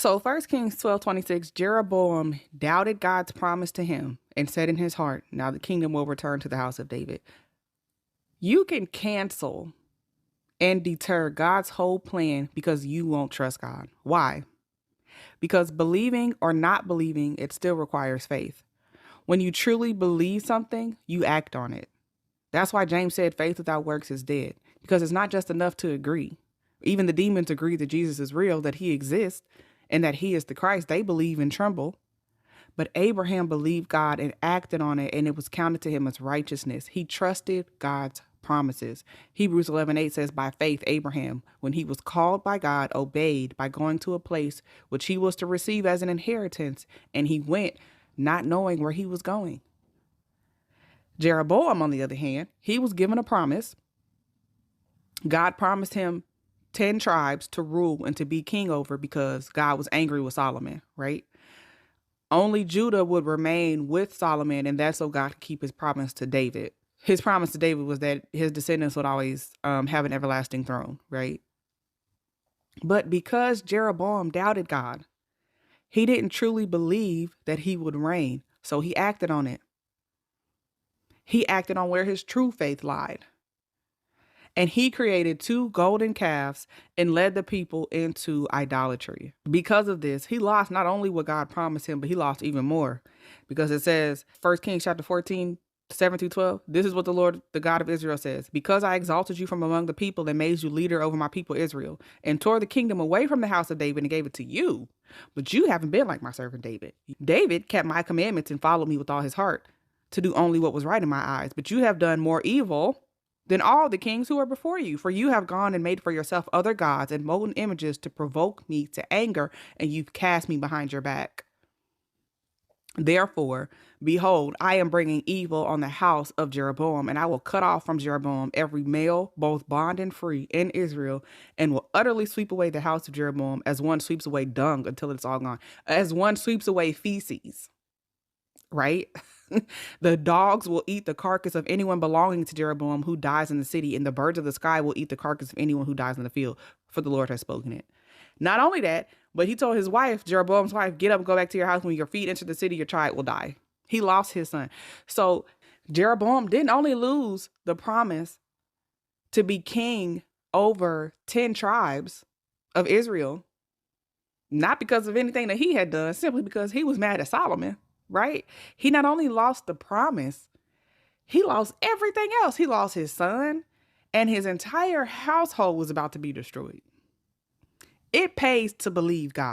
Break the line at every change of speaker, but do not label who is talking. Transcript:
So 1 Kings 12:26, Jeroboam doubted God's promise to him and said in his heart, now the kingdom will return to the house of David. You can cancel and deter God's whole plan because you won't trust God. Why? Because believing or not believing, it still requires faith. When you truly believe something, you act on it. That's why James said faith without works is dead, because it's not just enough to agree. Even the demons agree that Jesus is real, that he exists, and that he is the Christ. They believe and tremble. But Abraham believed God and acted on it, and it was counted to him as righteousness. He trusted God's promises. Hebrews 11:8 says, by faith, Abraham, when he was called by God, obeyed by going to a place which he was to receive as an inheritance, and he went not knowing where he was going. Jeroboam, on the other hand, he was given a promise. God promised him 10 tribes to rule and to be king over because God was angry with Solomon, right? Only Judah would remain with Solomon, and that's so God could keep his promise to David. His promise to David was that his descendants would always have an everlasting throne, right? But because Jeroboam doubted God, he didn't truly believe that he would reign, so he acted on it. He acted on where his true faith lied. And he created 2 golden calves and led the people into idolatry. Because of this, he lost not only what God promised him, but he lost even more. Because it says, 1 Kings chapter 14, 7-12, this is what the Lord, the God of Israel says, because I exalted you from among the people and made you leader over my people Israel, and tore the kingdom away from the house of David and gave it to you. But you haven't been like my servant David. David kept my commandments and followed me with all his heart to do only what was right in my eyes. But you have done more evil than all the kings who are before you. For you have gone and made for yourself other gods and molten images to provoke me to anger, and you've cast me behind your back. Therefore, behold, I am bringing evil on the house of Jeroboam, and I will cut off from Jeroboam every male, both bond and free, in Israel, and will utterly sweep away the house of Jeroboam as one sweeps away dung until it's all gone, as one sweeps away feces, right? The dogs will eat the carcass of anyone belonging to Jeroboam who dies in the city, and the birds of the sky will eat the carcass of anyone who dies in the field, for the Lord has spoken it. Not only that, but he told his wife, Jeroboam's wife, get up and go back to your house. When your feet enter the city, your child will die. He lost his son. So Jeroboam didn't only lose the promise to be king over 10 tribes of Israel, not because of anything that he had done, simply because he was mad at Solomon. Right? He not only lost the promise, he lost everything else. He lost his son, and his entire household was about to be destroyed. It pays to believe God.